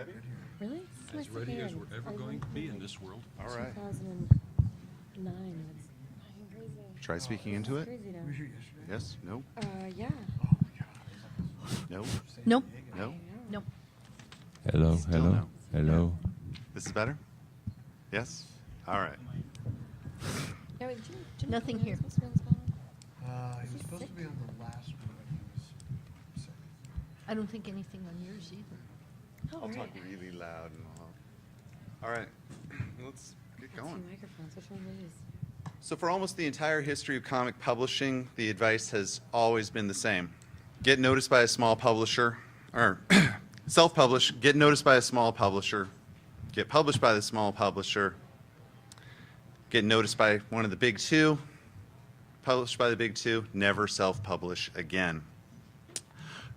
ready? Really? As ready as we're ever going to be in this world. All right. 2009. That's crazy. Try speaking into it. Crazy now. Yes? No? Yeah. No? Nope. No? Nope. Hello, Still hello, no. hello. This is better? Yes? All right. Yeah, wait, Jimmy Nothing Cloonan here. supposed to be on this panel? He was supposed to be on the last one, but he was sick. I don't think anything on yours either. Oh, I'll right. talk really loud and all right. Let's get Two going. microphones. Which one do we use? So for almost the entire history of comic publishing, the advice has always been the same. Get noticed by a small publisher, or self-publish, get noticed by a small publisher, get published by the small publisher, get noticed by one of the big two, published by the big two, never self-publish again.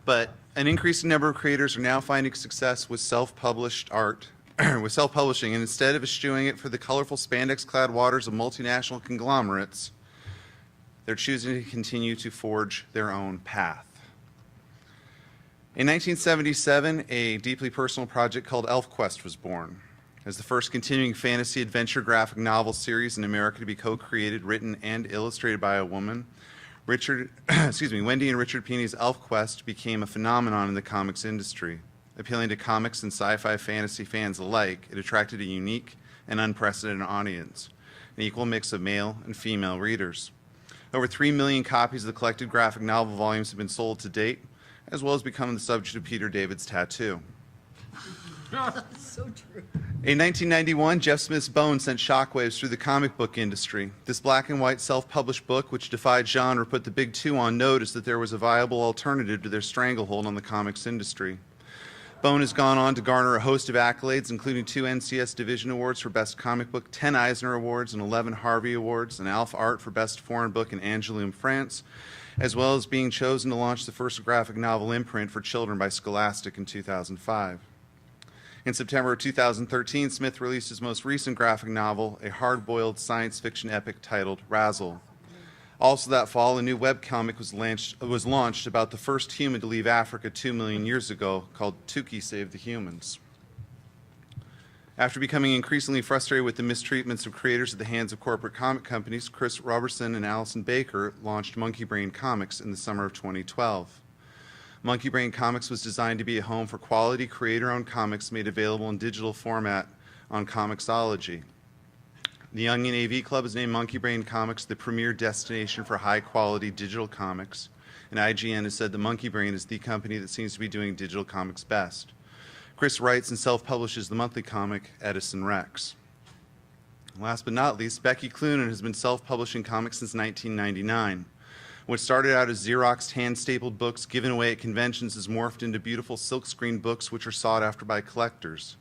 But an increasing number of creators are now finding success with self-published art, with self-publishing, and instead of eschewing it for the colorful spandex-clad waters of multinational conglomerates, they're choosing to continue to forge their own path. In 1977, a deeply personal project called ElfQuest was born. As the first continuing fantasy adventure graphic novel series in America to be co-created, written, and illustrated by a woman, Wendy and Richard Pini's ElfQuest became a phenomenon in the comics industry. Appealing to comics and sci-fi fantasy fans alike, it attracted a unique and unprecedented audience, an equal mix of male and female readers. Over 3 million copies of the collected graphic novel volumes have been sold to date, as well as becoming the subject of Peter David's tattoo. So true. In 1991, Jeff Smith's Bone sent shockwaves through the comic book industry. This black and white self-published book, which defied genre, put the big two on notice that there was a viable alternative to their stranglehold on the comics industry. Bone has gone on to garner a host of accolades, including 2 NCS Division Awards for Best Comic Book, 10 Eisner Awards, and 11 Harvey Awards, and Alpha Art for Best Foreign Book in Angoulême, France, as well as being chosen to launch the first graphic novel imprint for children by Scholastic in 2005. In September of 2013, Smith released his most recent graphic novel, a hard-boiled science fiction epic titled Razzle. Also that fall, a new webcomic was launched about the first human to leave Africa 2 million years ago, called Tukey Save the Humans. After becoming increasingly frustrated with the mistreatments of creators at the hands of corporate comic companies, Chris Roberson and Allison Baker launched Monkey Brain Comics in the summer of 2012. Monkey Brain Comics was designed to be a home for quality creator-owned comics made available in digital format on Comixology. The Young and AV Club has named Monkey Brain Comics the premier destination for high-quality digital comics, and IGN has said that Monkey Brain is the company that seems to be doing digital comics best. Chris writes and self-publishes the monthly comic Edison Rex. Last but not least, Becky Cloonan has been self-publishing comics since 1999. What started out as Xeroxed hand-stapled books given away at conventions has morphed into beautiful silkscreen books which are sought after by collectors.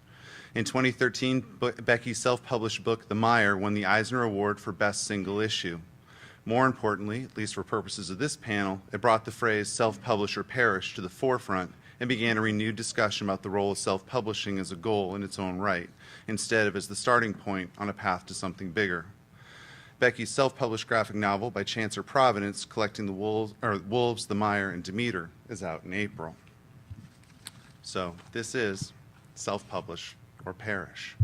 In 2013, Becky's self-published book, The Mire, won the Eisner Award for Best Single Issue. More importantly, at least for purposes of this panel, it brought the phrase self-publish or perish to the forefront and began a renewed discussion about the role of self-publishing as a goal in its own right, instead of as the starting point on a path to something bigger. Becky's self-published graphic novel, By Chance or Providence, Collecting the Wolves, the Mire, and Demeter, is out in April. So this is self-publish or perish.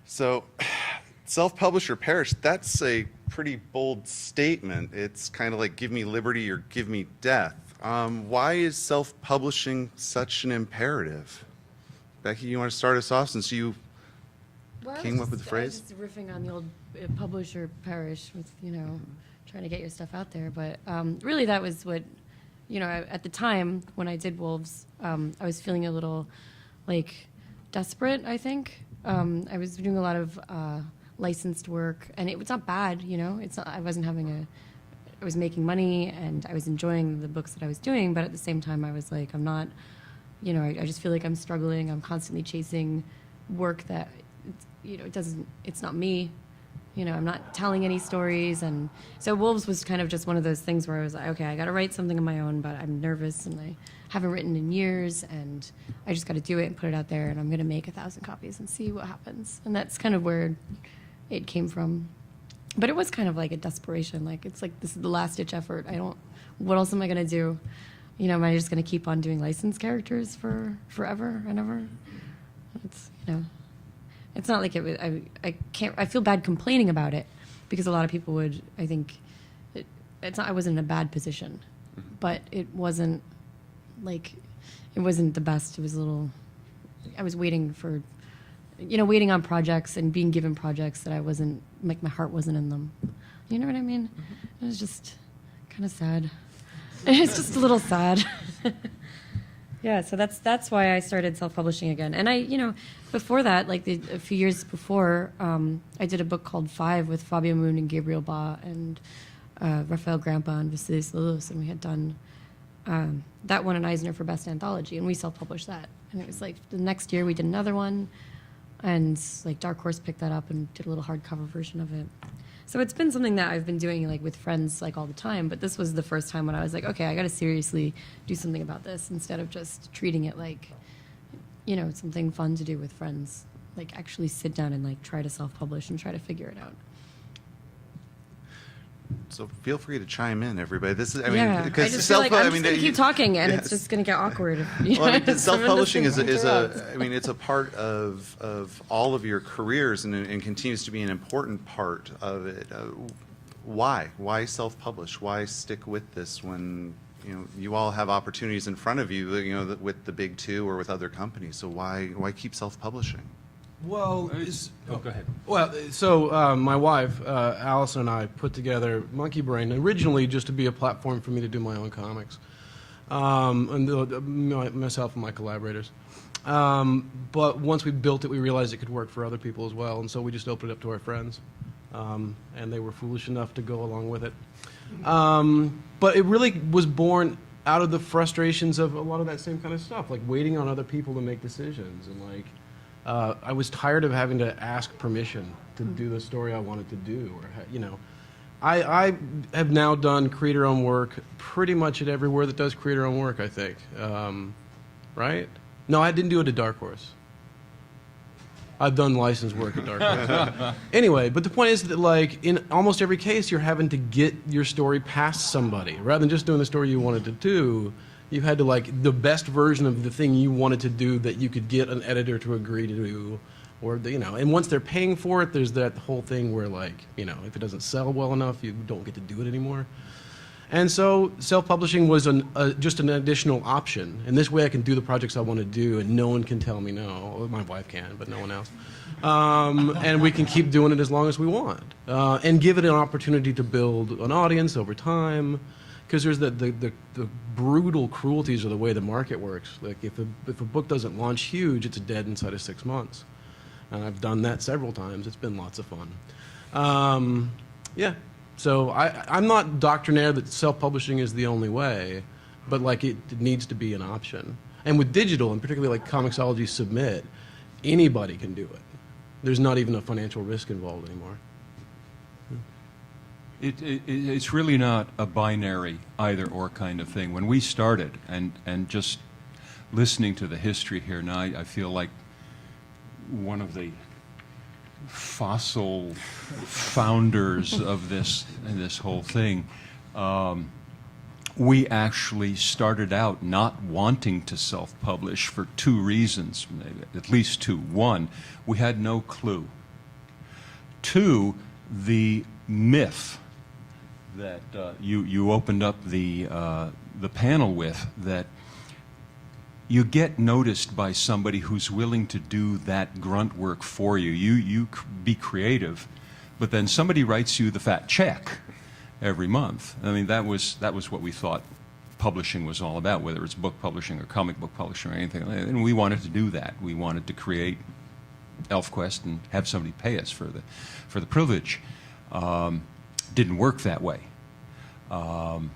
So self-publish or perish, that's a pretty bold statement. It's kind of like give me liberty or give me death. Why is self-publishing such an imperative? Becky, you want to start us off since you came up with the phrase? I was just riffing on the old publish or perish with, trying to get your stuff out there. But really that was what, at the time when I did Wolves, I was feeling a little desperate, I think. I was doing a lot of licensed work, and it was not bad, It's not, I was making money, and I was enjoying the books that I was doing, but at the same time, I was like, I'm not, I just feel like I'm struggling. I'm constantly chasing work that, it's not me. I'm not telling any stories, and so Wolves was kind of just one of those things where I was like, okay, I got to write something of my own, but I'm nervous, and I haven't written in years, and I just got to do it and put it out there, and I'm going to make 1,000 copies and see what happens. And that's kind of where it came from. But it was kind of like a desperation. It's like, this is the last-ditch effort. What else am I going to do? you know, am I just going to keep on doing licensed characters for forever and ever? It's, you know, it's not like it was, I feel bad complaining about it because a lot of people would, I think, it's not, I wasn't in a bad position, but it wasn't like, it wasn't the best. It was a little, I was waiting for, you know, waiting on projects and being given projects that I wasn't, like my heart wasn't in them. You know what I mean? It was just kind of sad. It's just a little sad. Yeah, so that's why I started self-publishing again. And I, you know, before that, like a few years before, I did a book called Five with Fabio Moon and Gabriel Ba and Raphael Grampa and Vasilis Lillos, and we had done that one in Eisner for Best Anthology, and we self-published that. And it was like the next year we did another one, and like Dark Horse picked that up and did a little hardcover version of it. So it's been something that I've been doing like with friends like all the time, but this was the first time when I was like, okay, I got to seriously do something about this instead of just treating it like, you know, something fun to do with friends. Like actually sit down and like try to self-publish and try to figure it out. So feel free to chime in, everybody. This is, I mean, Yeah, I because just feel like I'm just going to you- keep talking, and yes. it's just going to get awkward. If, you Well, I know, mean, if someone self-publishing doesn't is interrupt. I mean, it's a part of all of your careers and continues to be an important part of it. Why self-publish? Why stick with this when, you know, you all have opportunities in front of you, you know, with the big two or with other companies? So why keep self-publishing? Well, Go ahead. well, so my wife, Allison, and I put together Monkey Brain originally just to be a platform for me to do my own comics, and myself and my collaborators. But once we built it, we realized it could work for other people as well, and so we just opened it up to our friends, and they were foolish enough to go along with it. But it really was born out of the frustrations of a lot of that same kind of stuff, like waiting on other people to make decisions, and like. I was tired of having to ask permission to do the story I wanted to do, or you know, I have now done creator-owned work pretty much at everywhere that does creator-owned work. I think, right? No, I didn't do it at Dark Horse. I've done licensed work at Dark Horse. Anyway, but the point is that like in almost every case, you're having to get your story past somebody rather than just doing the story you wanted to do. You had to like the best version of the thing you wanted to do that you could get an editor to agree to do, or you know. And once they're paying for it, there's that whole thing where like, you know, if it doesn't sell well enough, you don't get to do it anymore. And so self-publishing was just an additional option. And this way, I can do the projects I want to do, and no one can tell me no. Well, my wife can, but no one else. And we can keep doing it as long as we want, and give it an opportunity to build an audience over time. Because there's the brutal cruelties of the way the market works. Like if a book doesn't launch huge, it's dead inside of 6 months. And I've done that several times. It's been lots of fun. Yeah. So I'm not doctrinaire that self-publishing is the only way, but like it needs to be an option. And with digital, and particularly like Comixology Submit, anybody can do it. There's not even a financial risk involved anymore. It's really not a binary either-or kind of thing. When we started, and just listening to the history here now, I feel like one of the fossil founders of this whole thing. We actually started out not wanting to self-publish for two reasons, at least two. One, we had no clue. Two, the myth that you opened up the panel with, that you get noticed by somebody who's willing to do that grunt work for you. You be creative, but then somebody writes you the fat check every month. I mean, that was what we thought publishing was all about, whether it's book publishing or comic book publishing or anything. And we wanted to do that. We wanted to create ElfQuest and have somebody pay us for the privilege. Didn't work that way. All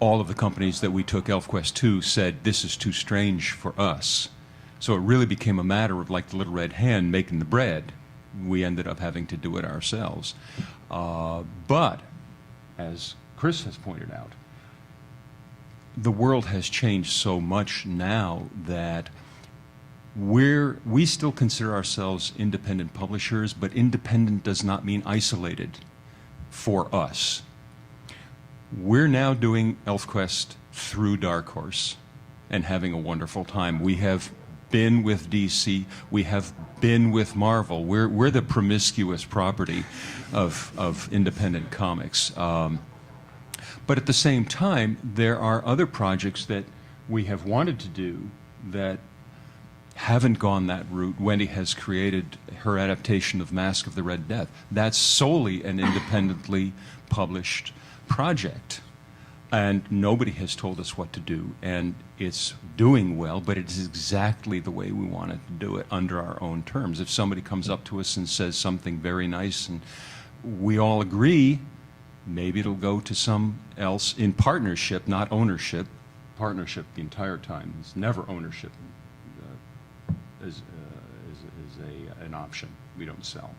of the companies that we took ElfQuest to said, this is too strange for us. So it really became a matter of like the little red hen making the bread. We ended up having to do it ourselves. But, as Chris has pointed out, the world has changed so much now that we still consider ourselves independent publishers, but independent does not mean isolated for us. We're now doing ElfQuest through Dark Horse and having a wonderful time. We have been with DC. We have been with Marvel. We're the promiscuous property of independent comics. But at the same time, there are other projects that we have wanted to do that haven't gone that route. Wendy has created her adaptation of Mask of the Red Death. That's solely an independently published project. And nobody has told us what to do. And it's doing well, but it's exactly the way we wanted to do it under our own terms. If somebody comes up to us and says something very nice and we all agree, maybe it'll go to some else in partnership, not ownership. Partnership the entire time. It's never ownership is an option. We don't sell.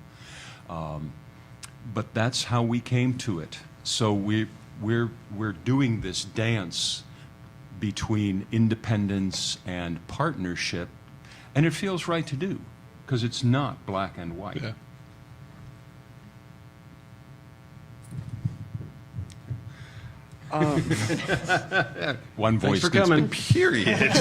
But that's how we came to it. So we're doing this dance between independence and partnership, and it feels right to do because it's not black and white. Yeah. One voice Thanks for can coming. Period.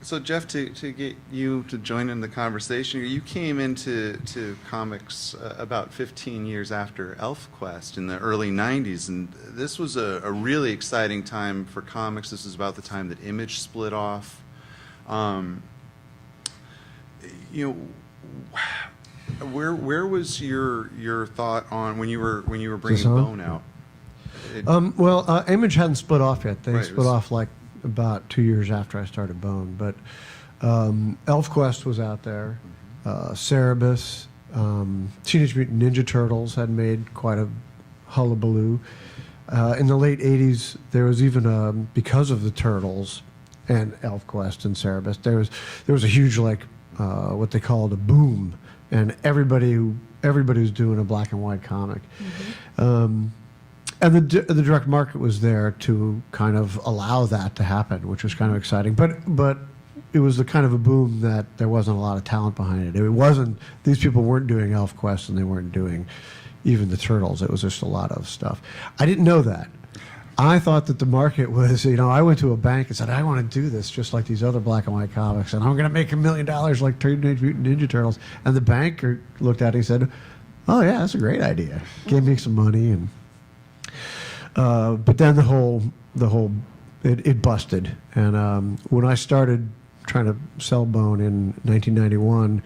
So Jeff, to get you to join in the conversation, you came into comics about 15 years after ElfQuest in the early 90s, and this was a really exciting time for comics. This is about the time that Image split off. Where was your thought on when you were bringing Bone out? Image hadn't split off yet. They Right, it split was- off like about 2 years after I started Bone. But ElfQuest was out there. Cerebus, Teenage Mutant Ninja Turtles had made quite a hullabaloo. In the late 80s, there was even, because of the Turtles and ElfQuest and Cerebus, there was a huge, what they called a boom. And everybody was doing a black and white comic. And the direct market was there to kind of allow that to happen, which was kind of exciting. But it was the kind of a boom that there wasn't a lot of talent behind it. It wasn't, these people weren't doing ElfQuest and they weren't doing even the Turtles. It was just a lot of stuff. I didn't know that. I thought that the market was, I went to a bank and said, I want to do this just like these other black and white comics, and I'm going to make $1 million like Teenage Mutant Ninja Turtles. And the banker looked at it and said, oh yeah, that's a great idea. Gave me some money, and but then it busted. And when I started trying to sell Bone in 1991,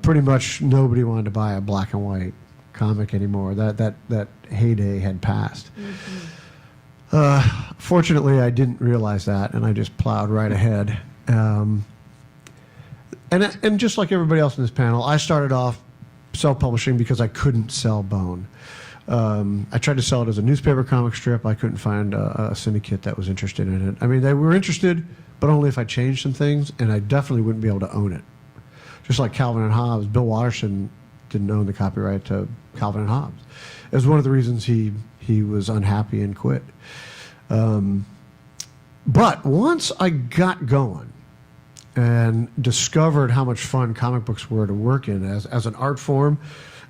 pretty much nobody wanted to buy a black and white comic anymore. That heyday had passed. Fortunately, I didn't realize that, and I just plowed right ahead. And just like everybody else in this panel, I started off self-publishing because I couldn't sell Bone. I tried to sell it as a newspaper comic strip. I couldn't find a syndicate that was interested in it. I mean, they were interested, but only if I changed some things, and I definitely wouldn't be able to own it. Just like Calvin and Hobbes, Bill Watterson didn't own the copyright to Calvin and Hobbes. It was one of the reasons he was unhappy and quit. But once I got going and discovered how much fun comic books were to work in as an art form,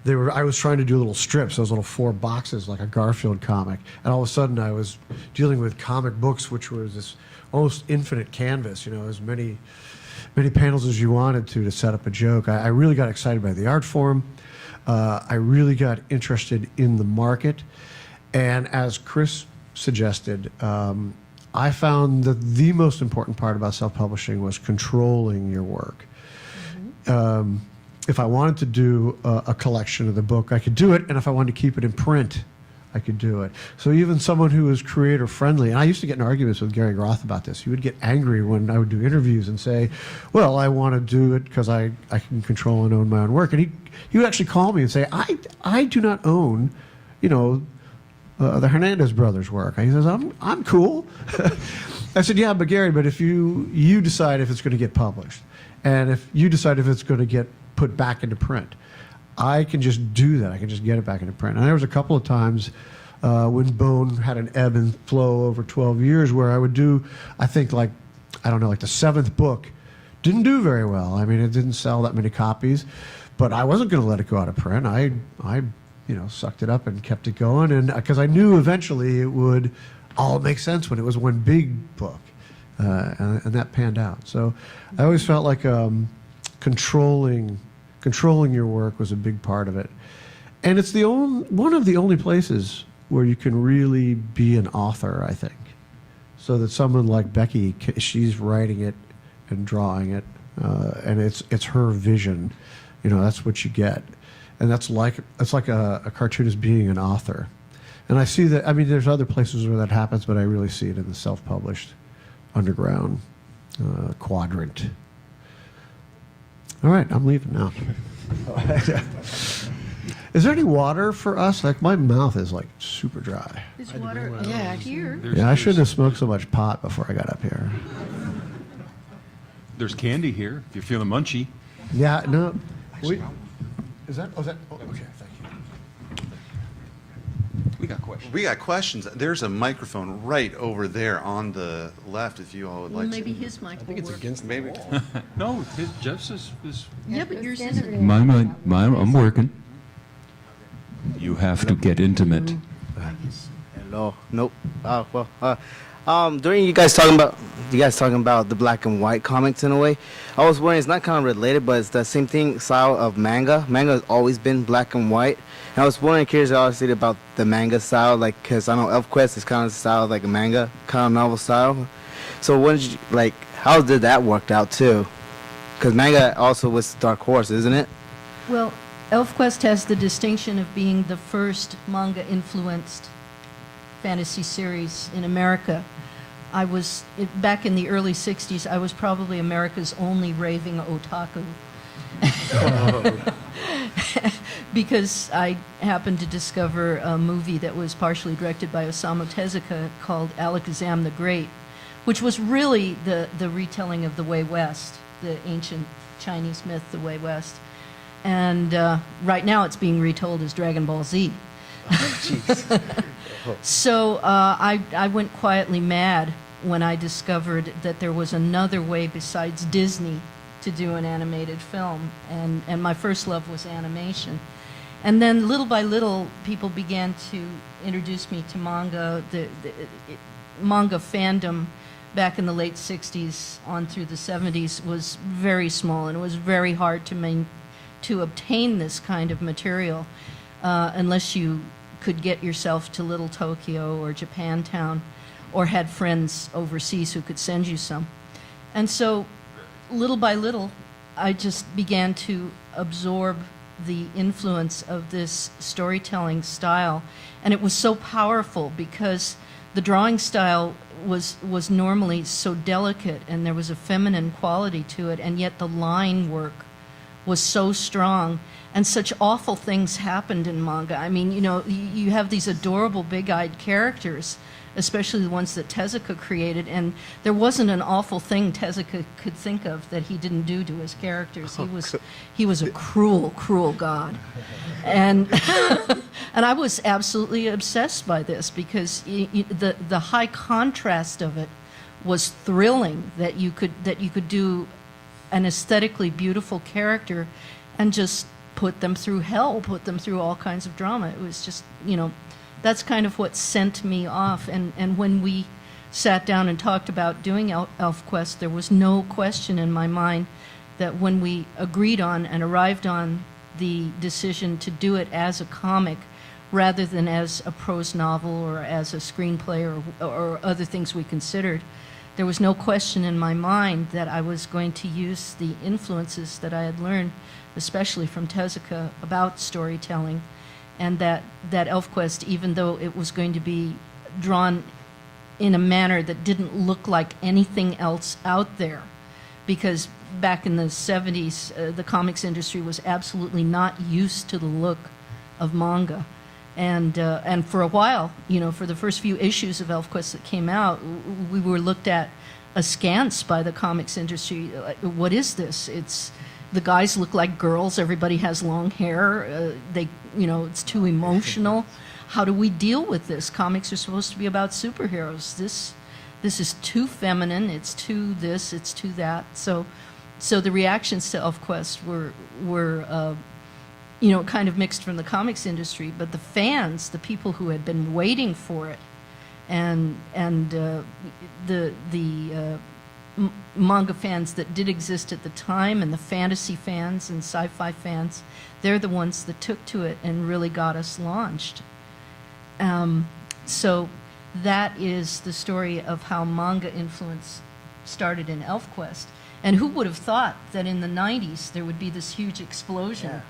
I was trying to do little strips, those little 4 boxes like a Garfield comic, and all of a sudden I was dealing with comic books, which was this almost infinite canvas, as many panels as you wanted to set up a joke. I really got excited by the art form. I really got interested in the market, and as Chris suggested, I found that the most important part about self-publishing was controlling your work. If I wanted to do a collection of the book, I could do it, and if I wanted to keep it in print, I could do it. So even someone who was creator-friendly, and I used to get in arguments with Gary Groth about this. He would get angry when I would do interviews and say, well, I want to do it because I can control and own my own work. And he would actually call me and say, I do not own, the Hernandez brothers' work. He says, I'm cool. I said, yeah, but Gary, but if you decide if it's going to get published, and if you decide if it's going to get put back into print, I can just do that. I can just get it back into print. And there was a couple of times when Bone had an ebb and flow over 12 years where I would do, I think like the 7th book didn't do very well. I mean, it didn't sell that many copies, but I wasn't going to let it go out of print. I sucked it up and kept it going. And because I knew eventually it would all make sense when it was one big book, and that panned out. So I always felt like controlling your work was a big part of it. And it's one of the only places where you can really be an author, I think. So that someone like Becky, she's writing it and drawing it, and it's her vision. That's what you get. And it's like a cartoonist being an author. And I see that, there's other places where that happens, but I really see it in the self-published underground quadrant. All right, I'm leaving now. Is there any water for us? Like, my mouth is like super dry. There's water Yeah, here. Yeah, I shouldn't have smoked so much pot before I got up here. There's candy here if you're feeling munchy. Yeah, no. Is that? Okay, thank you. We got questions. We got questions. There's a microphone right over there on the left if you all would Well, like maybe to. his mic I think will it's work. against the Maybe. wall. No, Jeff's is Yeah, but yours isn't. mine. I'm working. You have to get intimate. Hello. Nope. During you guys talking about the black and white comics in a way, I was wondering, it's not kind of related, but it's the same thing style of manga. Manga has always been black and white. And I was wondering, curious, obviously, about the manga style, like, because I know ElfQuest is kind of style like a manga kind of novel style. So how did that work out too? Because manga also was Dark Horse, isn't it? Well, ElfQuest has the distinction of being the first manga-influenced fantasy series in America. Back in the early 60s, I was probably America's only raving otaku. Because I happened to discover a movie that was partially directed by Osamu Tezuka called Alakazam the Great, which was really the retelling of the Way West, the ancient Chinese myth, the Way West. And right now it's being retold as Dragon Ball Z. So I went quietly mad when I discovered that there was another way besides Disney to do an animated film. And my first love was animation. And then little by little, people began to introduce me to manga. Manga fandom back in the late 60s on through the 70s was very small, and it was very hard to obtain this kind of material unless you could get yourself to Little Tokyo or Japantown or had friends overseas who could send you some. And so little by little, I just began to absorb the influence of this storytelling style. And it was so powerful because the drawing style was normally so delicate, and there was a feminine quality to it, and yet the line work was so strong, and such awful things happened in manga. I mean, you have these adorable big-eyed characters, especially the ones that Tezuka created, and there wasn't an awful thing Tezuka could think of that he didn't do to his characters. He was a cruel, cruel god. And and I was absolutely obsessed by this because the high contrast of it was thrilling, that you could do an aesthetically beautiful character and just put them through hell, put them through all kinds of drama. It was just, that's kind of what sent me off. And when we sat down and talked about doing ElfQuest, there was no question in my mind that when we agreed on and arrived on the decision to do it as a comic rather than as a prose novel or as a screenplay or other things we considered, there was no question in my mind that I was going to use the influences that I had learned, especially from Tezuka, about storytelling, and that ElfQuest, even though it was going to be drawn in a manner that didn't look like anything else out there, because back in the 70s, the comics industry was absolutely not used to the look of manga. And for a while, for the first few issues of ElfQuest that came out, we were looked at askance by the comics industry. Like, what is this? The guys look like girls. Everybody has long hair. It's too emotional. How do we deal with this? Comics are supposed to be about superheroes. This is too feminine. It's too this. It's too that. So the reactions to ElfQuest were you know, kind of mixed from the comics industry, but the fans, the people who had been waiting for it, and manga fans that did exist at the time, and the fantasy fans and sci-fi fans, they're the ones that took to it and really got us launched. So that is the story of how manga influence started in ElfQuest. And who would have thought that in the 90s there would be this huge explosion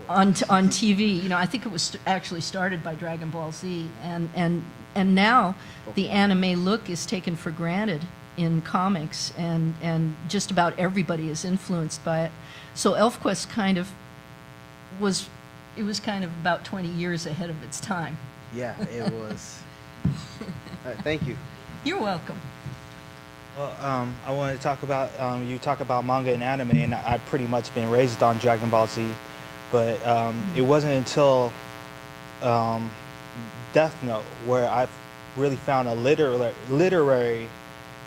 on TV? You know, I think it was actually started by Dragon Ball Z, and now the anime look is taken for granted in comics, and just about everybody is influenced by it. So ElfQuest kind of was kind of about 20 years ahead of its time. Yeah, it was. All right, thank you. You're welcome. Well, I want to talk about, you talk about manga and anime, and I've pretty much been raised on Dragon Ball Z, but it wasn't until Death Note where I really found a literary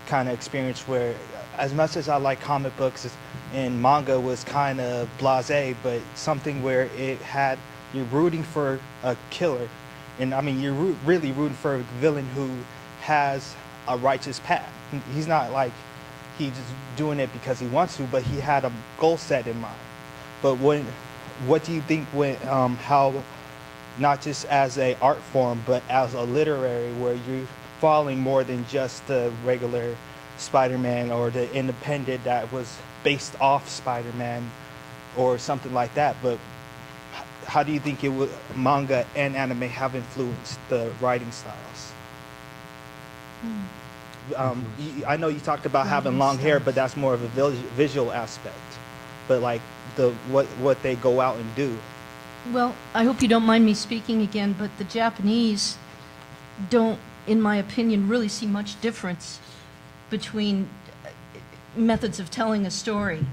kind of experience where, as much as I like comic books and manga was kind of blasé, but something where you're rooting for a killer. And I mean, you're really rooting for a villain who has a righteous path. He's not like he's just doing it because he wants to, but he had a goal set in mind. But what do you think how, not just as a art form, but as a literary, where you're following more than just the regular Spider-Man or the independent that was based off Spider-Man or something like that, but how do you think manga and anime have influenced the writing styles? I know you talked about having long hair, but that's more of a visual aspect. But like what they go out and do. Well, I hope you don't mind me speaking again, but the Japanese don't, in my opinion, really see much difference between methods of telling a story,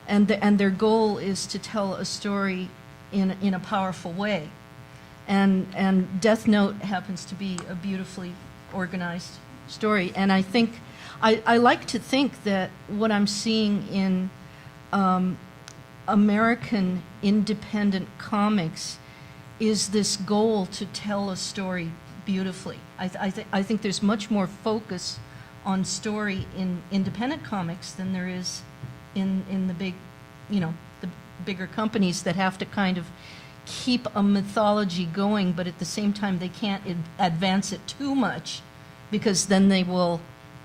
and their goal is to tell a story in a powerful way, and Death Note happens to be a beautifully organized story, and I think I like to think that what I'm seeing in American independent comics is this goal to tell a story beautifully. I think there's much more focus on story in independent comics than there is in the big, you know, the bigger companies that have to kind of keep a mythology going, but at the same time they can't advance it too much, because then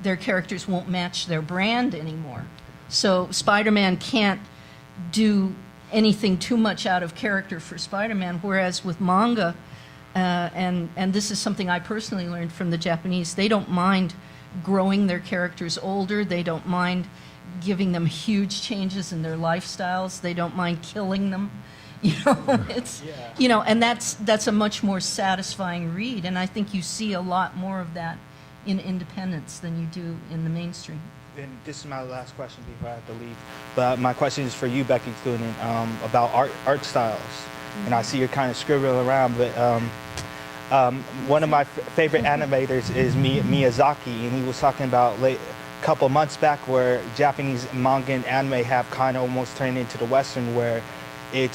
their characters won't match their brand anymore. So Spider-Man can't do anything too much out of character for Spider-Man, whereas with manga, and this is something I personally learned from the Japanese, they don't mind growing their characters older, they don't mind giving them huge changes in their lifestyles, they don't mind killing them. You know, it's, you know, and that's a much more satisfying read, and I think you see a lot more of that in independence than you do in the mainstream. And this is my last question before I have to leave. But my question is for you, Becky Cloonan, about art styles. And I see you're kind of scribbling around, but one of my favorite animators is Miyazaki, and he was talking about a couple months back where Japanese manga and anime have kind of almost turned into the Western, where it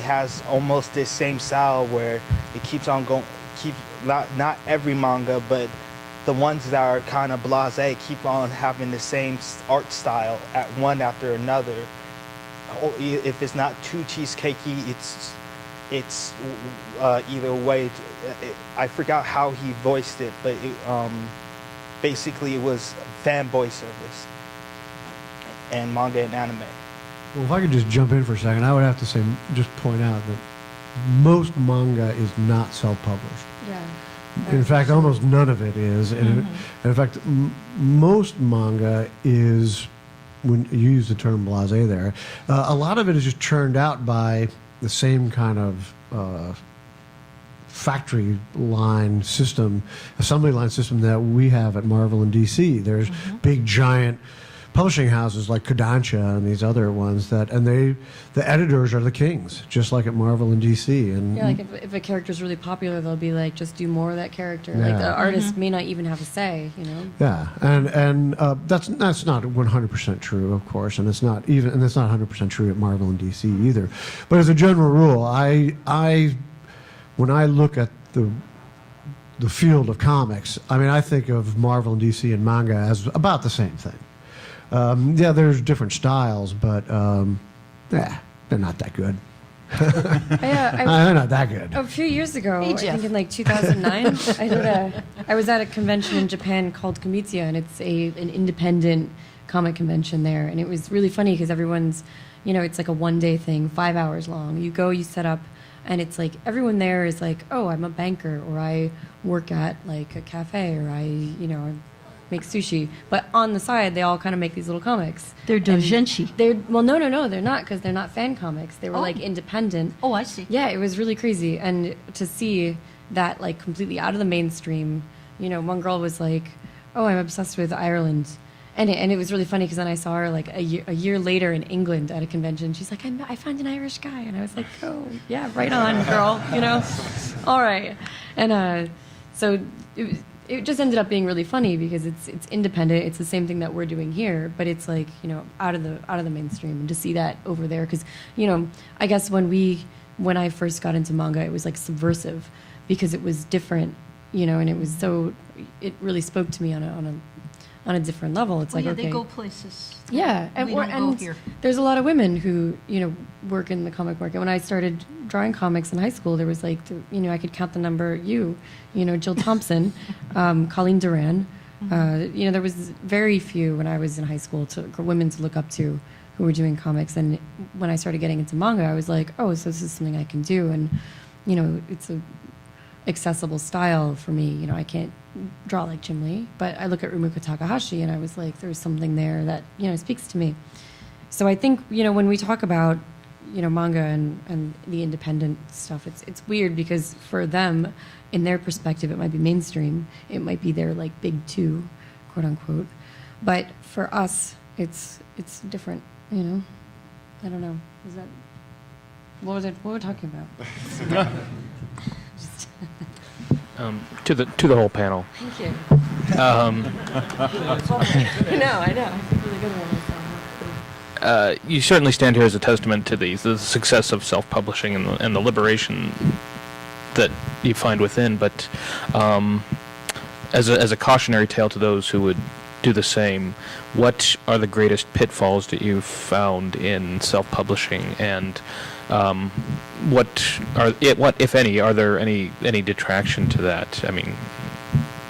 has almost this same style where it keeps on going, not every manga, but the ones that are kind of blasé keep on having the same art style at one after another. If it's not too cheesecakey, it's either way. I forgot how he voiced it, but basically it was fanboy service and manga and anime. Well, if I could just jump in for a second, I would have to say, just point out that most manga is not self-published. Yeah. In fact, almost none of it is. And in fact, most manga is, when you use the term blasé there, a lot of it is just churned out by the same kind of factory line system, assembly line system that we have at Marvel and DC. There's big, giant publishing houses like Kodansha and these other ones the editors are the kings, just like at Marvel and DC. And Yeah, like if a character's really popular, they'll be like, just do more of that character. Like Yeah. the artist may not even have a say, you know? yeah, and that's not 100% true, of course, and it's not 100% true at Marvel and DC either. But as a general rule, when I look at the field of comics, I mean, I think of Marvel and DC and manga as about the same thing. Yeah, there's different styles, but they're not that good. They're not that good. A few years ago, Hey, I Jeff. think in like 2009, I was at a convention in Japan called Komitia, and it's an independent comic convention there. And it was really funny because everyone's, it's like a one-day thing, 5 hours long. You go, you set up, and it's like everyone there is like, oh, I'm a banker, or I work at like a cafe, or I make sushi. But on the side, they all kind of make these little comics. They're doujinshi. No, they're not, because they're not fan comics. They were like independent. Oh, I see. Yeah, it was really crazy. And to see that like completely out of the mainstream, one girl was like, oh, I'm obsessed with Ireland. And it was really funny because then I saw her like a year later in England at a convention. She's like, I found an Irish guy. And I was like, oh, yeah, right on, girl, all right. And so it just ended up being really funny because it's independent. It's the same thing that we're doing here, but it's like, out of the mainstream. And to see that over there, because, I guess when I first got into manga, it was like subversive because it was different, and it really spoke to me on a different level. It's like, yeah, okay, they go places. yeah, We don't go here. there's a lot of women who work in the comic market. When I started drawing comics in high school, there was like I could count the number Jill Thompson, Colleen Duran. There was very few when I was in high school women to look up to who were doing comics. And when I started getting into manga, I was like, oh, so this is something I can do, and it's a accessible style for me. I can't draw like Jim Lee, but I look at Rumiko Takahashi and I was like, there's something there that, speaks to me. So I think, when we talk about, manga and the independent stuff, it's weird because for them, in their perspective, it might be mainstream. It might be their like big two, quote unquote. But for us, it's different, I don't know. Is that, what were we talking about? To the whole panel. Thank you. I know. It's a really good one. You certainly stand here as a testament to the success of self-publishing and the liberation that you find within. But as a cautionary tale to those who would do the same, what are the greatest pitfalls that you've found in self-publishing, and what, if any, are there any detraction to that? I mean,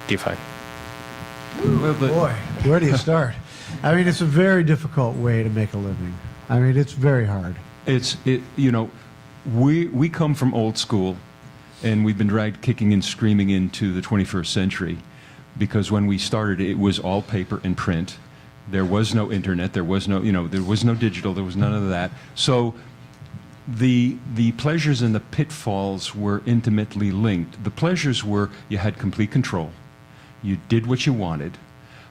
do you find? Boy, where do you start? I mean, it's a very difficult way to make a living. I mean, it's very hard. We come from old school, and we've been dragged kicking and screaming into the 21st century, because when we started, it was all paper and print. There was no internet. There was no digital. There was none of that. So the pleasures and the pitfalls were intimately linked. The pleasures were you had complete control. You did what you wanted.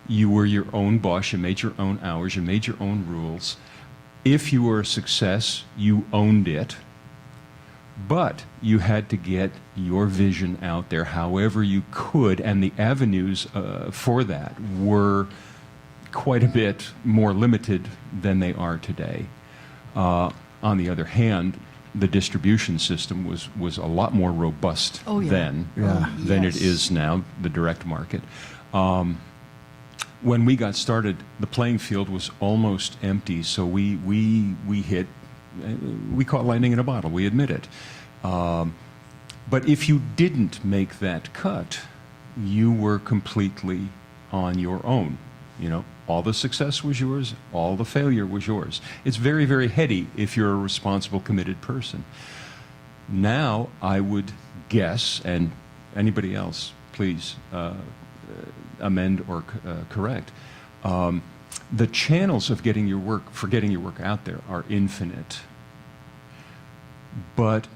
You were your own boss. You made your own hours. You made your own rules. If you were a success, you owned it. But you had to get your vision out there however you could, and the avenues for that were quite a bit more limited than they are today. On the other hand, the distribution system was a lot more robust then than it is now, the direct market. When we got started, the playing field was almost empty, so we caught lightning in a bottle, we admit it. But if you didn't make that cut, you were completely on your own. All the success was yours, all the failure was yours. It's very, very heady if you're a responsible, committed person. Now, I would guess, and anybody else, please amend or correct, the channels of getting your work out there are infinite. But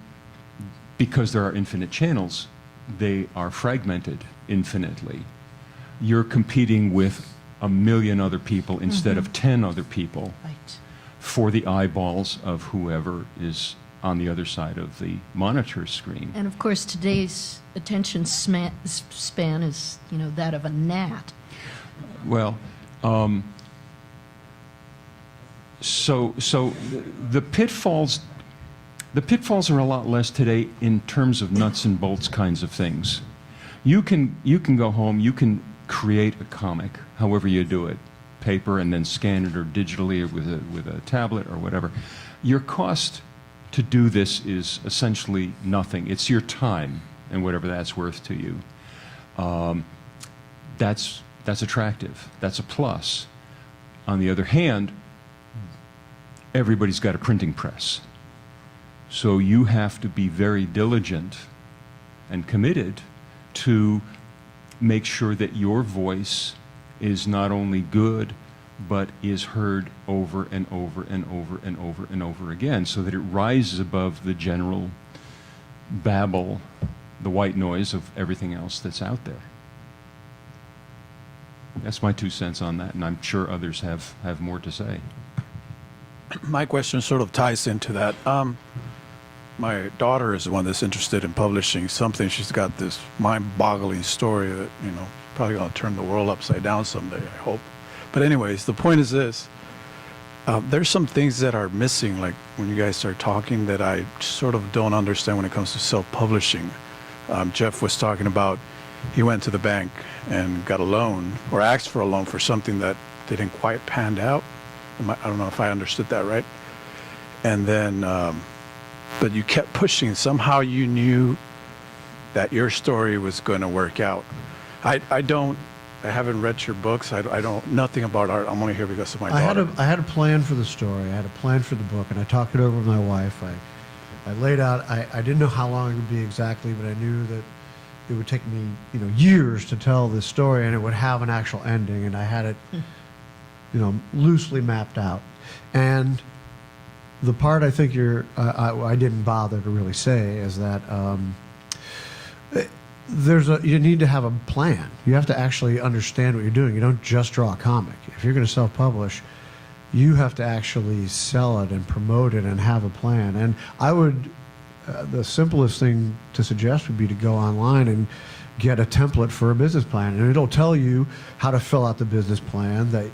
because there are infinite channels, they are fragmented infinitely. You're competing with a million other people instead of 10 other people Right. for the eyeballs of whoever is on the other side of the monitor screen. And of course, today's attention span is, that of a gnat. Well, so the pitfalls are a lot less today in terms of nuts and bolts kinds of things. You can go home, you can create a comic, however you do it, paper and then scan it or digitally or with a tablet or whatever. Your cost to do this is essentially nothing. It's your time and whatever that's worth to you. That's attractive. That's a plus. On the other hand, everybody's got a printing press. So you have to be very diligent and committed to make sure that your voice is not only good, but is heard over and over and over and over and over again, so that it rises above the general babble, the white noise of everything else that's out there. That's my 2 cents on that, and I'm sure others have more to say. My question sort of ties into that. My daughter is the one that's interested in publishing something. She's got this mind-boggling story that, probably going to turn the world upside down someday, I hope. But anyways, the point is this. There's some things that are missing, like when you guys start talking, that I sort of don't understand when it comes to self-publishing. Jeff was talking about he went to the bank and got a loan, or asked for a loan for something that didn't quite pan out. I don't know if I understood that right. And then, but you kept pushing. Somehow you knew that your story was going to work out. I haven't read your books. I don't, nothing about art. I'm only here because of my daughter. I had a plan for the story. I had a plan for the book, and I talked it over with my wife. I laid out, I didn't know how long it would be exactly, but I knew that it would take me, years to tell this story, and it would have an actual ending, and I had it, loosely mapped out. And the part I think I didn't bother to really say is that you need to have a plan. You have to actually understand what you're doing. You don't just draw a comic. If you're going to self-publish, you have to actually sell it and promote it and have a plan. And I would, the simplest thing to suggest would be to go online and get a template for a business plan, and it'll tell you how to fill out the business plan that,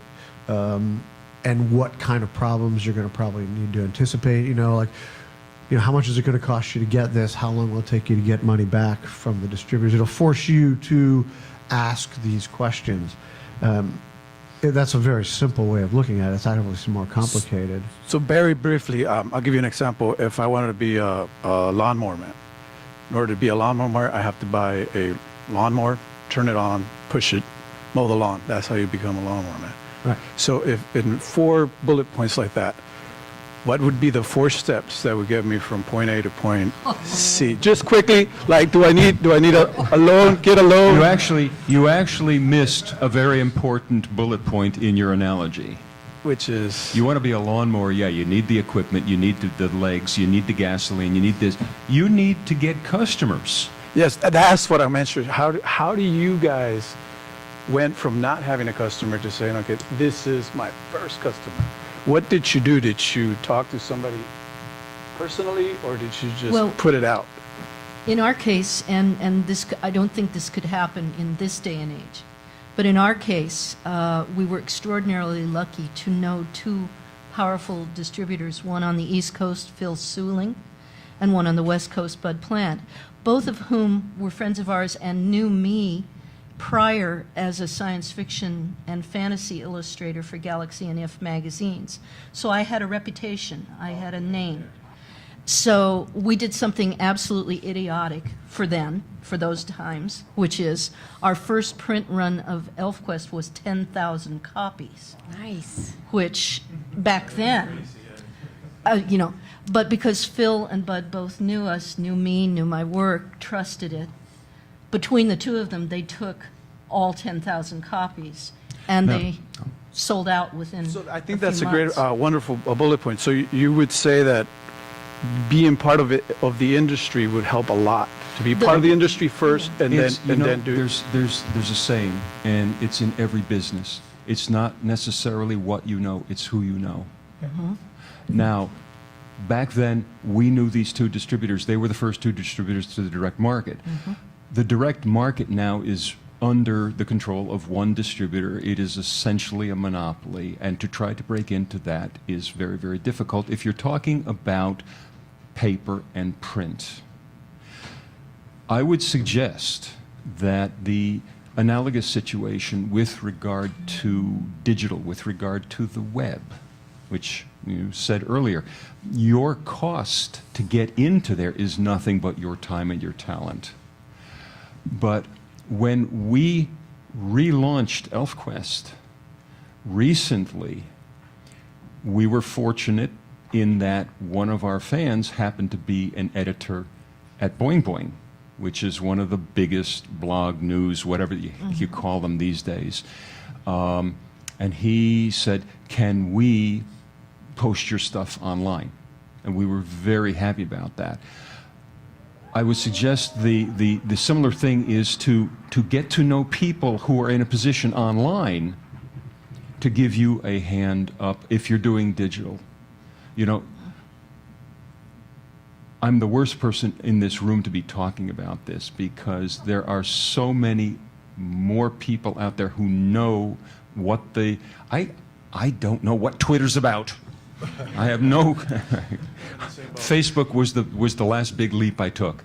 and what kind of problems you're going to probably need to anticipate. How much is it going to cost you to get this? How long will it take you to get money back from the distributors? It'll force you to ask these questions. That's a very simple way of looking at it. It's actually more complicated. So very briefly, I'll give you an example. If I wanted to be a lawnmower man, in order to be a lawnmower, I have to buy a lawnmower, turn it on, push it, mow the lawn. That's how you become a lawnmower man. Right. So if in 4 bullet points like that, what would be the 4 steps that would get me from point A to point C? Just quickly, like, do I need a loan, get a loan? You actually missed a very important bullet point in your analogy. Which is? You want to be a lawnmower, yeah, you need the equipment, you need the legs, you need the gasoline, you need this. You need to get customers. Yes, that's what I mentioned. How do you guys went from not having a customer to saying, okay, this is my first customer? What did you do? Did you talk to somebody personally, or did you just put it out? In our case, and this, I don't think this could happen in this day and age, but in our case, we were extraordinarily lucky to know 2 powerful distributors, one on the East Coast, Phil Suling, and one on the West Coast, Bud Plant, both of whom were friends of ours and knew me prior as a science fiction and fantasy illustrator for Galaxy and If magazines. So I had a reputation, I had a name. So we did something absolutely idiotic for then, for those times, which is our first print run of ElfQuest was 10,000 copies. Nice. Which back then, but because Phil and Bud both knew us, knew me, knew my work, trusted it, between the 2 of them, they took all 10,000 copies, and they sold out within So I think a few that's a great, months. wonderful bullet point. So you would say that being part of the industry would help a lot. To be part of the industry first, and then do. There's a saying, and it's in every business. It's not necessarily what you know, it's who you know. Now, back then, we knew these two distributors. They were the first two distributors to the direct market. The direct market now is under the control of one distributor. It is essentially a monopoly, and to try to break into that is very, very difficult if you're talking about paper and print. I would suggest that the analogous situation with regard to digital, with regard to the web, which you said earlier, your cost to get into there is nothing but your time and your talent. But when we relaunched ElfQuest recently, we were fortunate in that one of our fans happened to be an editor at Boing Boing, which is one of the biggest blog news, whatever you call them these days. And he said, can we post your stuff online? And we were very happy about that. I would suggest the similar thing is to get to know people who are in a position online to give you a hand up if you're doing digital. You know, I'm the worst person in this room to be talking about this because there are so many more people out there who know what I don't know what Twitter's about. I have no. Facebook was the last big leap I took.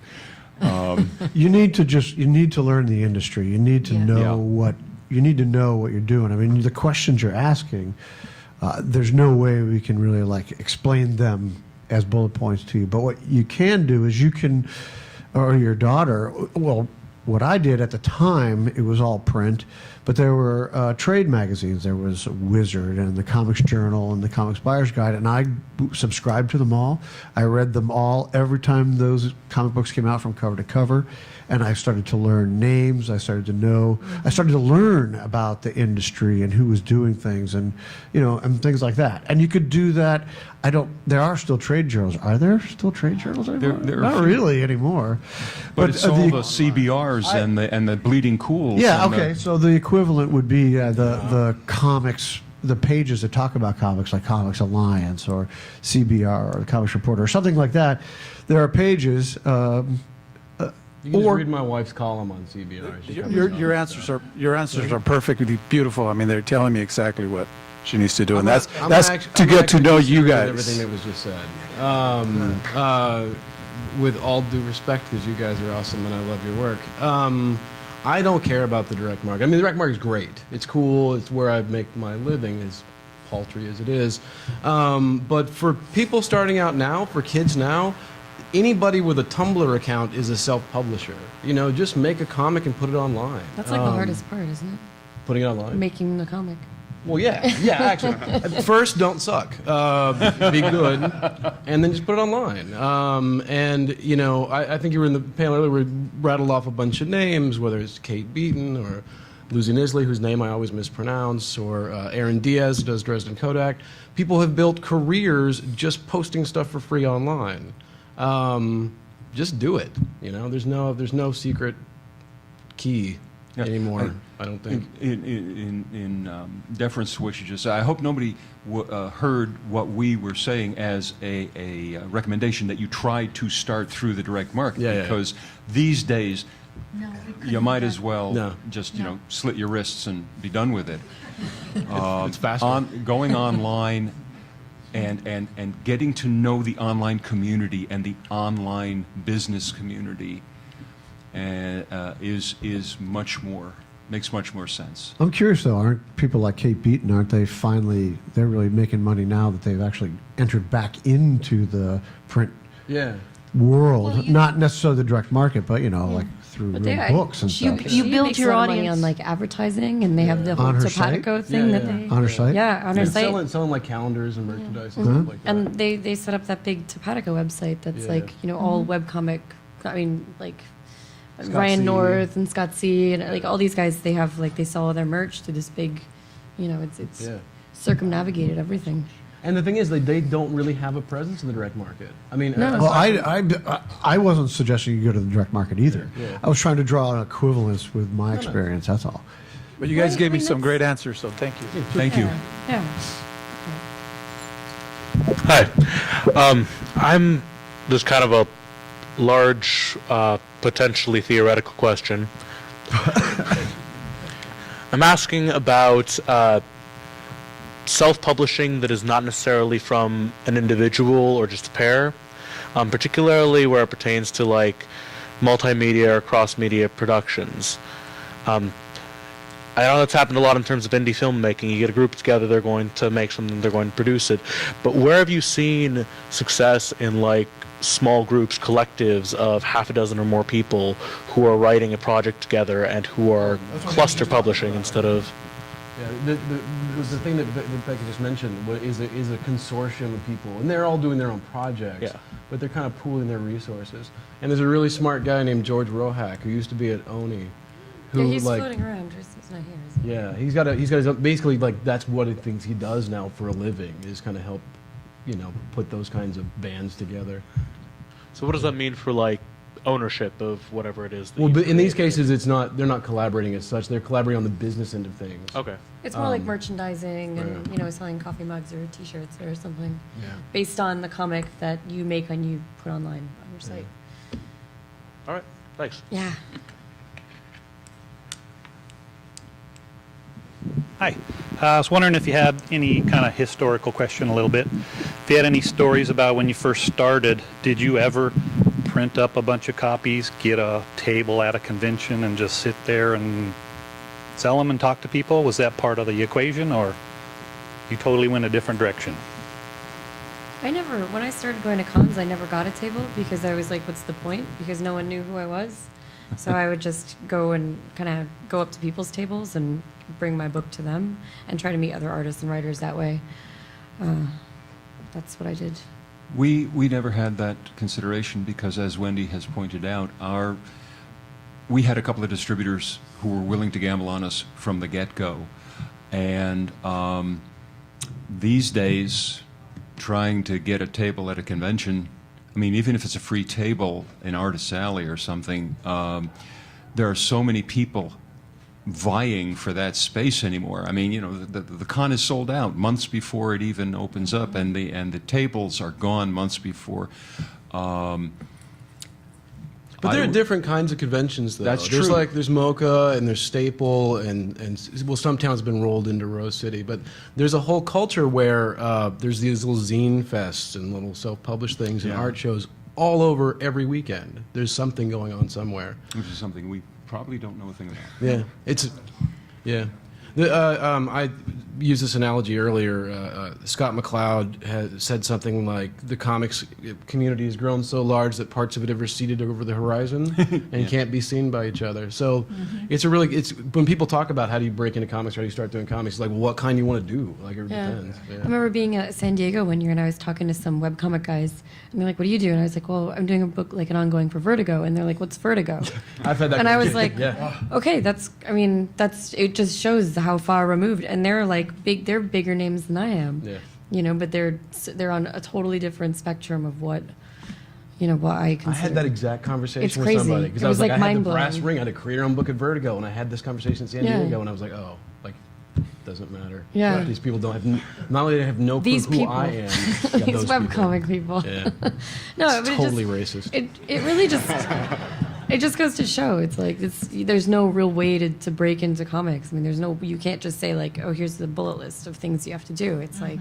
You need to learn the industry. You need to know what you're doing. I mean, the questions you're asking, there's no way we can really like explain them as bullet points to you. But what you can do is or your daughter, well, what I did at the time, it was all print, but there were trade magazines. There was Wizard and the Comics Journal and the Comics Buyer's Guide, and I subscribed to them all. I read them all every time those comic books came out from cover to cover, and I started to learn names. I started to learn about the industry and who was doing things, and and things like that. And you could do that. There are still trade journals. Are there still trade journals anymore? There are Not really anymore. But it's all the CBRs and the Bleeding Cools. Yeah, okay. So the equivalent would be the comics, the pages that talk about comics, like Comics Alliance or CBR or Comics Reporter or something like that. There are pages. You can just read my wife's column on CBR. Your answers are perfectly beautiful. I mean, they're telling me exactly what she needs to do, and that's I'm to get to know you with guys. Everything that was just said. With all due respect, because you guys are awesome and I love your work. I don't care about the direct market. I mean, the direct market is great. It's cool. It's where I make my living, as paltry as it is. But for people starting out now, for kids now, anybody with a Tumblr account is a self-publisher. Just make a comic and put it online. That's like the hardest part, isn't it? Putting it online? Making the comic. Well, yeah, actually. At first, don't suck. Be good, and then just put it online. I think you were in the panel earlier where we rattled off a bunch of names, whether it's Kate Beaton or Lucy Nisley, whose name I always mispronounce, or Aaron Diaz, who does Dresden Kodak. People have built careers just posting stuff for free online. Just do it. There's no secret key anymore. I don't think. In deference to what you just said, I hope nobody heard what we were saying as a recommendation that you try to start through the direct market, because these days you might as well just slit your wrists and be done with it. It's faster. Going online and getting to know the online community and the online business community is much more. Makes much more sense. I'm curious though, aren't people like Kate Beaton, they're really making money now that they've actually entered back into the print world? Well, not necessarily the direct market, but like through books and stuff. You build makes your a lot of audience money on like advertising, and they have the whole On her Topatico thing that they On her site? on her site. Selling like calendars and merchandise and stuff like that. And they set up that big Topatico website that's all webcomic. I mean, like Ryan North and Scott C. and like all these guys. They have they sell their merch to this big, it's circumnavigated everything. And the thing is, they don't really have a presence in the direct market. I mean, Well, I wasn't suggesting you go to the direct market either. Yeah. I was trying to draw an equivalence with my experience. That's all. But you guys Well, gave I me mean, some that's- great answers, so thank you. Thank you. Yeah. Hi. I'm There's kind of a large, potentially theoretical question. I'm asking about self-publishing that is not necessarily from an individual or just a pair, particularly where it pertains to like multimedia or cross-media productions. I know that's happened a lot in terms of indie filmmaking. You get a group together, they're going to make something, they're going to produce it. But where have you seen success in like small groups, collectives of half a dozen or more people who are writing a project together and who are cluster publishing instead of... Yeah, the thing that Becky just mentioned is a consortium of people, and they're all doing their own projects, Yeah. but they're kind of pooling their resources. And there's a really smart guy named George Rohack who used to be at ONI, who Yeah, he's like floating around. He's not here, is he? yeah, he's got his own, basically like that's what he thinks he does now for a living is kind of help, put those kinds of bands together. So what does that mean for like ownership of whatever it is? That Well, you but in these created? cases, they're not collaborating as such. They're collaborating on the business end of things. Okay. It's more like merchandising and, yeah. selling coffee mugs or T-shirts or something Yeah. based on the comic that you make and you put online on your site. All right. Thanks. Yeah. Hi. I was wondering if you had any kind of historical question a little bit. If you had any stories about when you first started, did you ever print up a bunch of copies, get a table at a convention and just sit there and sell them and talk to people? Was that part of the equation, or you totally went a different direction? When I started going to cons, I never got a table because I was like, what's the point? Because no one knew who I was. So I would just go and kind of go up to people's tables and bring my book to them and try to meet other artists and writers that way. That's what I did. We never had that consideration because, as Wendy has pointed out, we had a couple of distributors who were willing to gamble on us from the get-go. And these days, trying to get a table at a convention, I mean, even if it's a free table in Artist Alley or something, there are so many people vying for that space anymore. I mean, the con is sold out months before it even opens up, and the tables are gone months before. But there are different kinds of conventions, though. That's There's true. there's MoCA and there's Staple and some towns have been rolled into Rose City, but there's a whole culture where there's these little zine fests and little self-published things and Yeah. art shows all over every weekend. There's something going on somewhere. Which is something we probably don't know a thing about. Yeah. I used this analogy earlier. Scott McCloud had said something like the comics community has grown so large that parts of it have receded over the horizon and can't be seen by each other. So it's when people talk about how do you break into comics, how do you start doing comics, it's like, well, what kind you want to do? Like, it depends. I remember being at San Diego one year and I was talking to some webcomic guys and they're like, what do you do? And I was like, well, I'm doing a book, like an ongoing for Vertigo. And they're like, what's Vertigo? I've had that. And I was like, yeah. okay, it just shows how far removed. And they're like they're bigger names than I am. Yeah. But they're on a totally different spectrum of what I consider. I had that exact conversation It's with crazy. somebody because It I was was, like, like, I had the brass mind-blowing. ring. I had to create our own book at Vertigo, and I had this conversation in San Yeah. Diego, and I was like, oh, like doesn't matter. Yeah. These people don't have not only do they have no clue These who people. I am. yeah, These those people. webcomic people. Yeah. No, It's but totally it racist. it really just it just goes to show it's like there's no real way to break into comics. I mean, you can't just say like, oh, here's the bullet list of things you have to do. It's like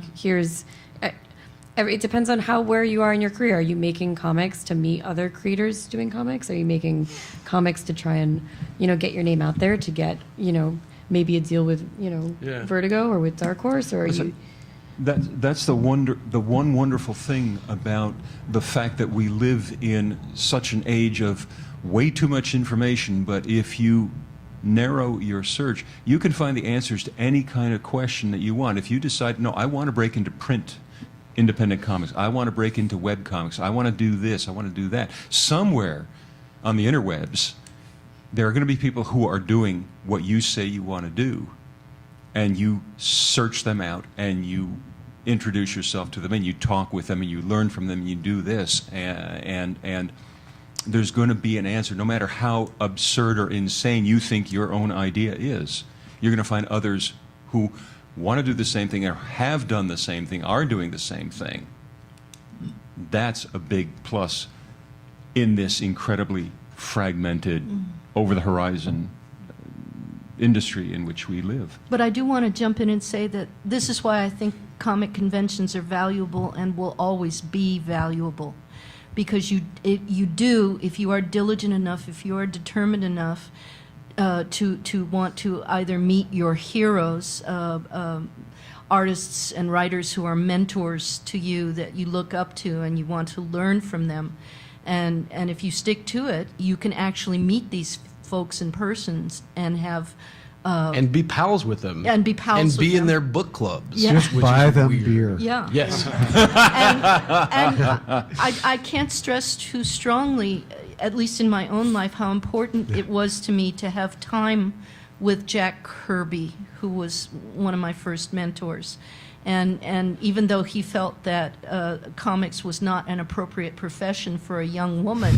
it depends on where you are in your career. Are you making comics to meet other creators doing comics? Are you making comics to try and get your name out there to get maybe a deal with Vertigo or with Dark Horse, or are you? That's the one wonderful thing about the fact that we live in such an age of way too much information, but if you narrow your search, you can find the answers to any kind of question that you want. If you decide, no, I want to break into print independent comics, I want to break into web comics, I want to do this, I want to do that, somewhere on the interwebs, there are going to be people who are doing what you say you want to do. And you search them out, and you introduce yourself to them, and you talk with them, and you learn from them, and you do this, and there's going to be an answer, no matter how absurd or insane you think your own idea is. you're going to find others who want to do the same thing or have done the same thing, are doing the same thing. That's a big plus in this incredibly fragmented, over-the-horizon industry in which we live. But I do want to jump in and say that this is why I think comic conventions are valuable and will always be valuable. Because you do, if you are diligent enough, if you are determined enough to want to either meet your heroes, artists and writers who are mentors to you that you look up to and you want to learn from them. And if you stick to it, you can actually meet these folks in person and have And be pals with them. And be pals and with be in them. their book clubs. Yeah. Just which buy is them weird. beer. Yeah. Yes. And I can't stress too strongly, at least in my own life, how important it was to me to have time with Jack Kirby, who was one of my first mentors. And even though he felt that comics was not an appropriate profession for a young woman,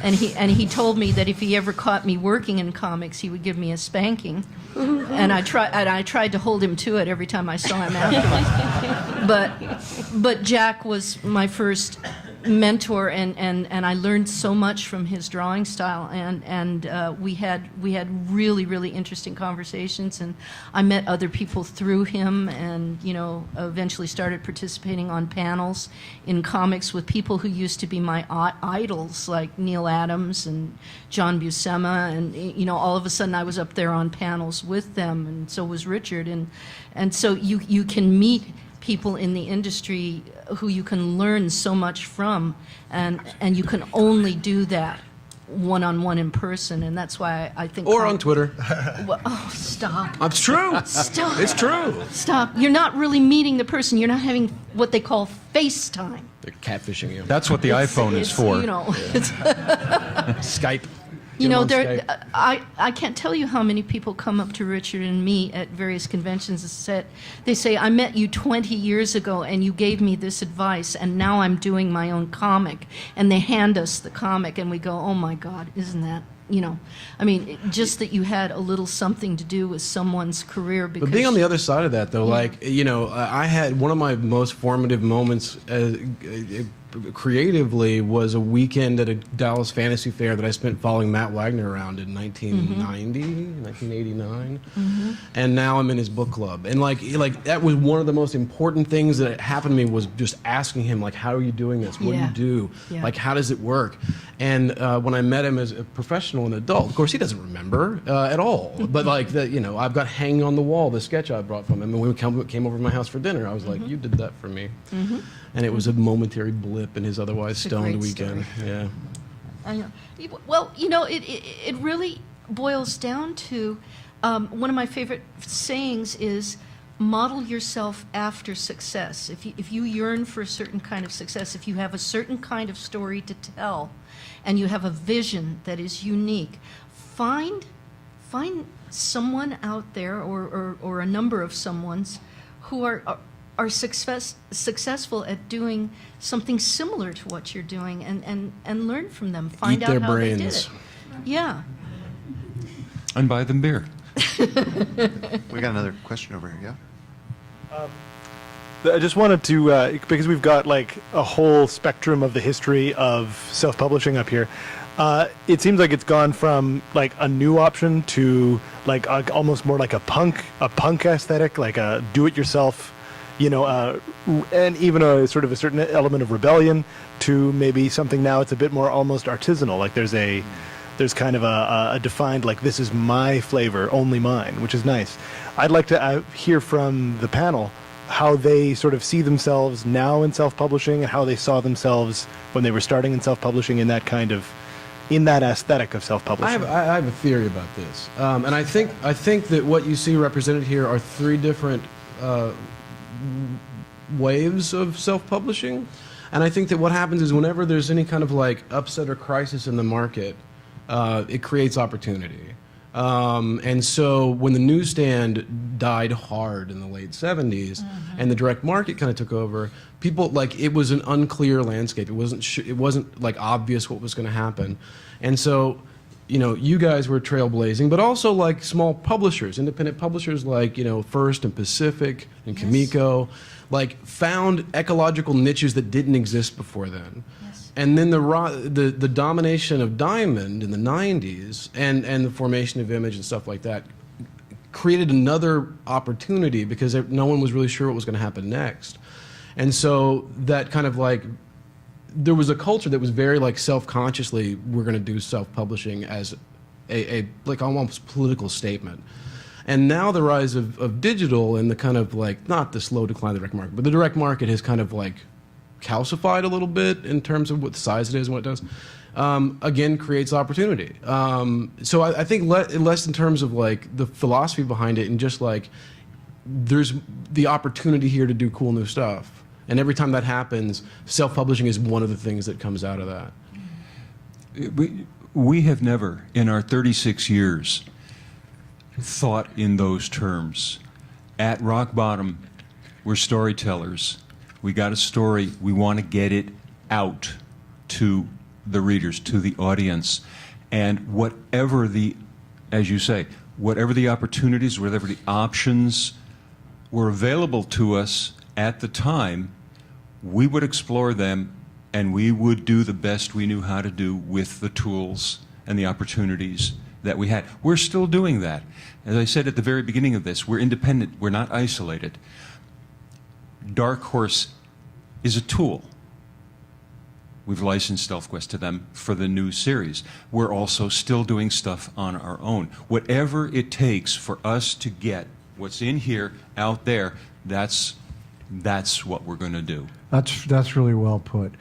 and he told me that if he ever caught me working in comics, he would give me a spanking. And I tried to hold him to it every time I saw him afterwards. But Jack was my first mentor, and I learned so much from his drawing style, and we had really, really interesting conversations, and I met other people through him, and eventually started participating on panels in comics with people who used to be my idols, like Neil Adams and John Buscema, and all of a sudden I was up there on panels with them, and so was Richard, and so you can meet people in the industry who you can learn so much from, and you can only do that one-on-one in person, and that's why I think... Or on Twitter. Well, oh, stop. It's true. Stop. It's true. Stop. You're not really meeting the person. You're not having what they call FaceTime. They're catfishing you. That's what the iPhone is for. It's Skype. I can't tell you how many people come up to Richard and me at various conventions and they say, I met you 20 years ago and you gave me this advice and now I'm doing my own comic. And they hand us the comic and we go, oh my God, isn't that, just that you had a little something to do with someone's career. Because But being on the other side of that, though, I had one of my most formative moments creatively was a weekend at a Dallas Fantasy Fair that I spent following Matt Wagner around in 1990, 1989, and now I'm in his book club. And like that was one of the most important things that happened to me was just asking him, like, how are you doing this? What do you do? Yeah. Like, how does it work? And when I met him as a professional and adult, of course he doesn't remember at all. But like I've got hanging on the wall the sketch I brought from him. And when he came over to my house for dinner, I was like, you did that for me. And it was a momentary blip in his otherwise stoned weekend. Yeah. I know. Well, it really boils down to one of my favorite sayings is model yourself after success. If you yearn for a certain kind of success, if you have a certain kind of story to tell, and you have a vision that is unique, find someone out there or a number of someones who are successful at doing something similar to what you're doing and learn from them. Find Eat out their how they did brains. it. Yeah. And buy them beer. We got another question over here, yeah? I just wanted to, because we've got like a whole spectrum of the history of self-publishing up here, it seems like it's gone from like a new option to like almost more like a punk aesthetic, like a do-it-yourself, and even a sort of a certain element of rebellion, to maybe something now it's a bit more almost artisanal. Like there's kind of a defined, like, this is my flavor, only mine, which is nice. I'd like to hear from the panel how they sort of see themselves now in self-publishing and how they saw themselves when they were starting in self-publishing in that aesthetic of self-publishing. I have a theory about this, and I think that what you see represented here are three different waves of self-publishing, and I think that what happens is whenever there's any kind of like upset or crisis in the market, it creates opportunity. And so when the newsstand died hard in the late 70s and the direct market kind of took over, people, like, it was an unclear landscape. It wasn't like obvious what was going to happen. And so you know, you guys were trailblazing, but also like small publishers, independent publishers like, you know, First and Pacific and Kimiko, like found ecological niches that didn't exist before then. Yes. And then the domination of Diamond in the 90s and the formation of Image and stuff like that created another opportunity because no one was really sure what was going to happen next. And so that kind of like, there was a culture that was very like self-consciously, we're going to do self-publishing as a like almost political statement. And now the rise of digital and the kind of like, not the slow decline of the direct market, but the direct market has kind of like calcified a little bit in terms of what the size it is and what it does. Again, creates opportunity. So I think less in terms of like the philosophy behind it and just like there's the opportunity here to do cool new stuff. And every time that happens, self-publishing is one of the things that comes out of that. We have never, in our 36 years, thought in those terms. At rock bottom, we're storytellers. We got a story, we want to get it out to the readers, to the audience. And whatever the, as you say, whatever the opportunities, whatever the options were available to us at the time, we would explore them and we would do the best we knew how to do with the tools and the opportunities that we had. We're still doing that. As I said at the very beginning of this, we're independent, we're not isolated. Dark Horse is a tool. We've licensed ElfQuest to them for the new series. We're also still doing stuff on our own. Whatever it takes for us to get what's in here out there, that's what we're going to do. That's really well put.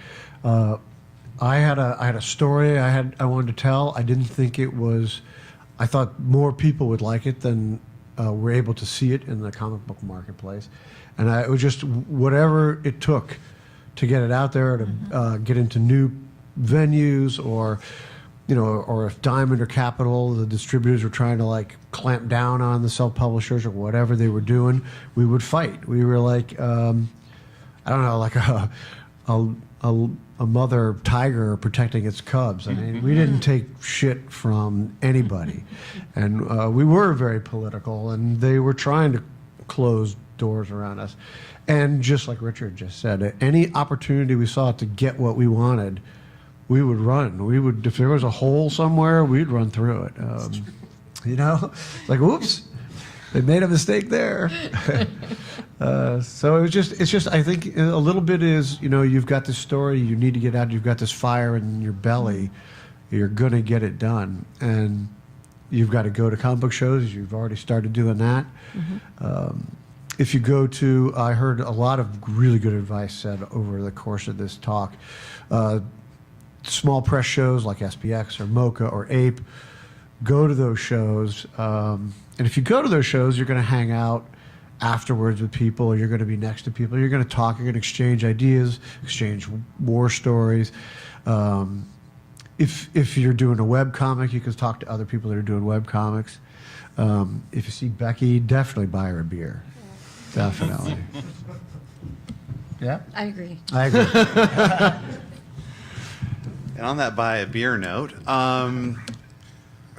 I had a story I wanted to tell. I didn't think it was. I thought more people would like it than were able to see it in the comic book marketplace, and it was just whatever it took to get it out there, to get into new venues, or or if Diamond or Capitol, the distributors, were trying to like clamp down on the self-publishers or whatever they were doing, we would fight. We were like, I don't know, like a mother tiger protecting its cubs. I mean, we didn't take shit from anybody, and we were very political, and they were trying to close doors around us. And just like Richard just said, any opportunity we saw to get what we wanted, we would run. We would, if there was a hole somewhere, we'd run through it. Like, whoops, they made a mistake there. So it's just. I think a little bit is, you've got this story, you need to get out. You've got this fire in your belly. You're gonna get it done, and you've got to go to comic book shows. You've already started doing that. Mm-hmm. If you go to, I heard a lot of really good advice said over the course of this talk. Small press shows like SPX or MoCA or APE, go to those shows. And if you go to those shows, you're going to hang out afterwards with people, or you're going to be next to people. You're going to talk, you're going to exchange ideas, exchange war stories. If you're doing a web comic, you can talk to other people that are doing web comics. If you see Becky, definitely buy her a beer. Definitely. Yeah? I agree. I agree. And on that buy a beer note, I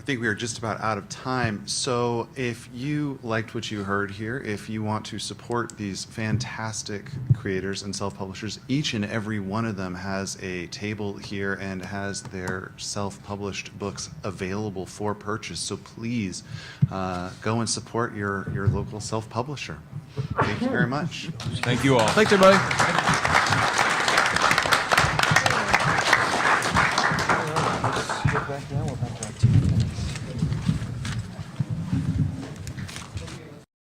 think we are just about out of time. So if you liked what you heard here, if you want to support these fantastic creators and self-publishers, each and every one of them has a table here and has their self-published books available for purchase. So please go and support your local self-publisher. Thank you very much. Thank you all. Thanks, everybody.